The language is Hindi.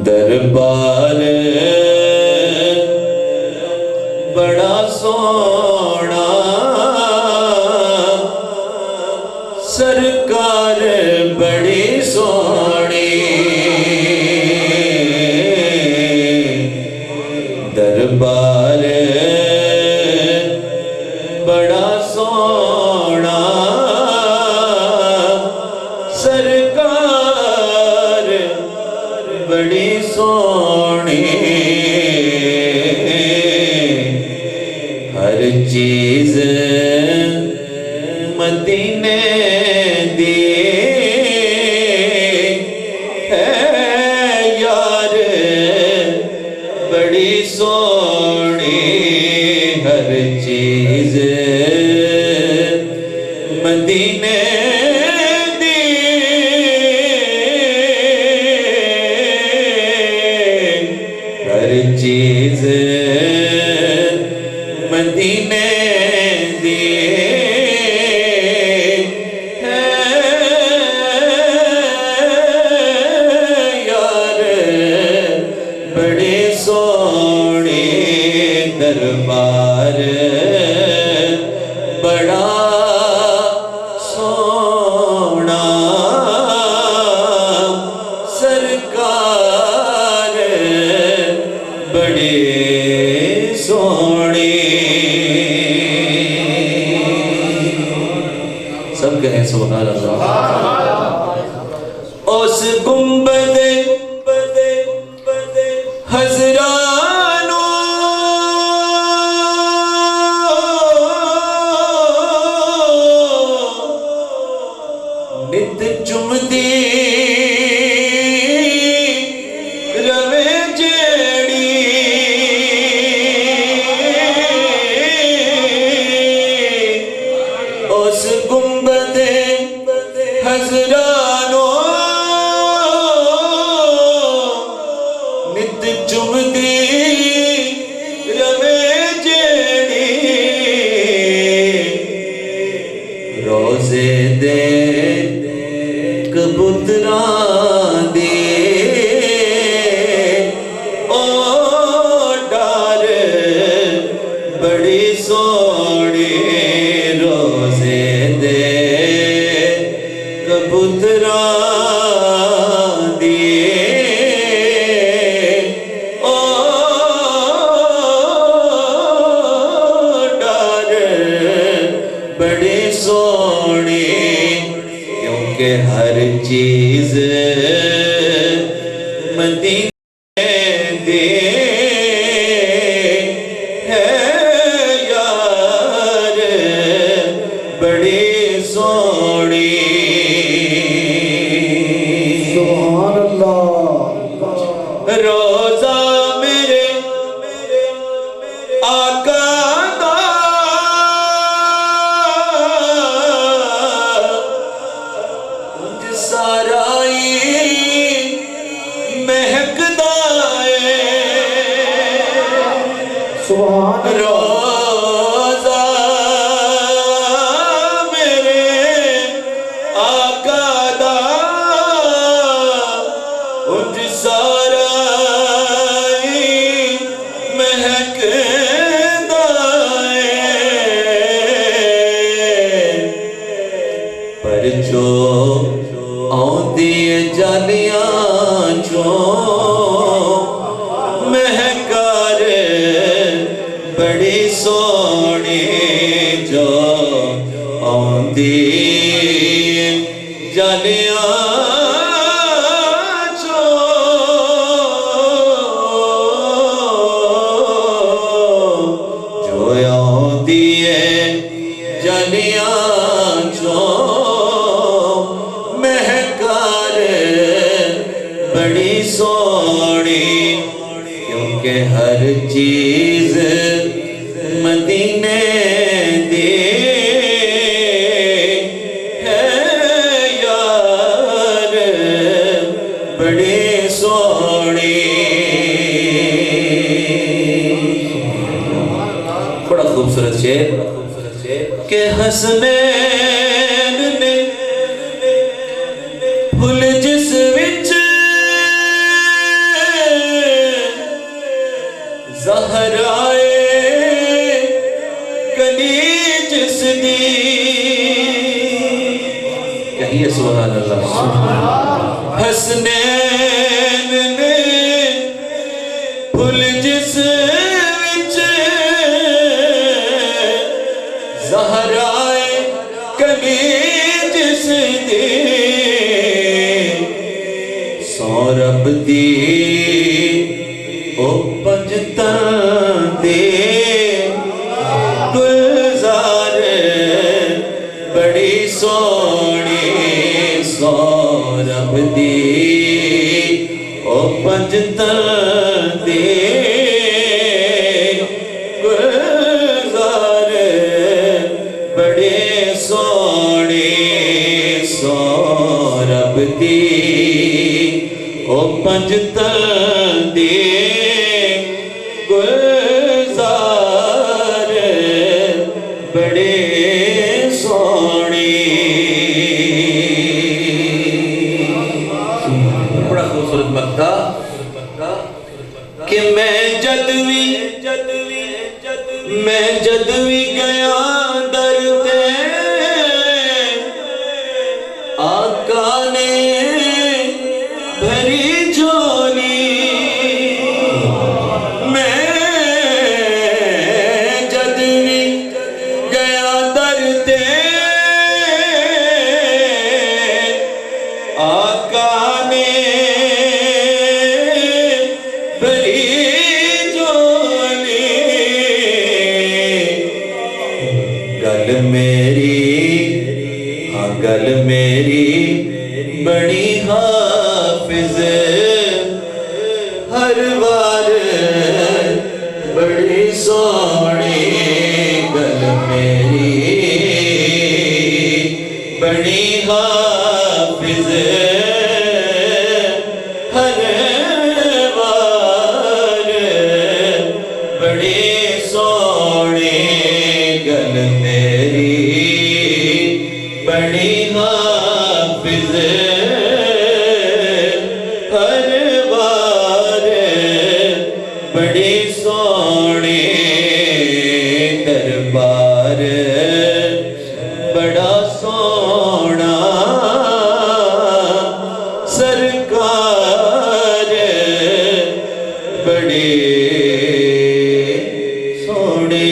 दरबार बड़ा सोना सरकार बड़ी सोनी दरबार बड़ा सोना सरकार बड़ी सोनी हर चीज मदीने दी है यार बड़ी सोनी हर चीज मदीने दी हर चीज मदीने दी है यार बड़ी सोनी दरबार बड़ा सोना सरकार बड़ी सोनी सब कहें सुभान अल्लाह। उस गुंबद हज़रानो नित चुमदी रवे जेड़ी उस गुंबद हज़रानो नित चुमदी रवे जेड़ी रोज़े दे कबूतरां दी ओ डार बड़ी सोनी रोज़े दे कबूतरां दी ओ डार बड़ी सोनी क्योंकि हर चीज मदीने दी है यार बड़ी सोनी सुभान अल्लाह। रोजा मेरे आका दा सारा महकदा है सुभान रोजा मेरे आका दा उज सारा महकदा है पर जो आंदी जालियां चो महकार बड़ी सोनी जो आंदी जालियां चो जो आंदी जालियां चो महकार बड़ी सोनी क्योंकि हर चीज मदीने दी है यार बड़ी खूबसूरत शेर के हसनैन ने फुल जिस विच ज़हराए कली जिस दी कहिए सुभान अल्लाह। हसनैन ने फुल जिस विच ज़हराए कली जिस दी सौरभ दी ओ पंजतां दे गुलजार बड़ी सोहनी सौरभ दी ओ पंजतां दे गुलजार बड़े सोहनी सौरभ दी ओ पंजतां दे गुलजार बड़े सोहने। बड़ा खूबसूरत मक्का कि मैं जद भी गया दर ते आका ने भरी झोली मैं जद भी गया दर ते आका ने भरी झोली गल मेरी हाँ गल मेरी बड़ी हाफिज हर बार बड़ी सोहनी गल मेरी बड़ी हाफिज हर बार बड़ी सोहनी गल मेरी बड़ी हाफिज हर बार बड़ी सोहनी दरबार बड़ा सोहना सरकार बड़े सोहने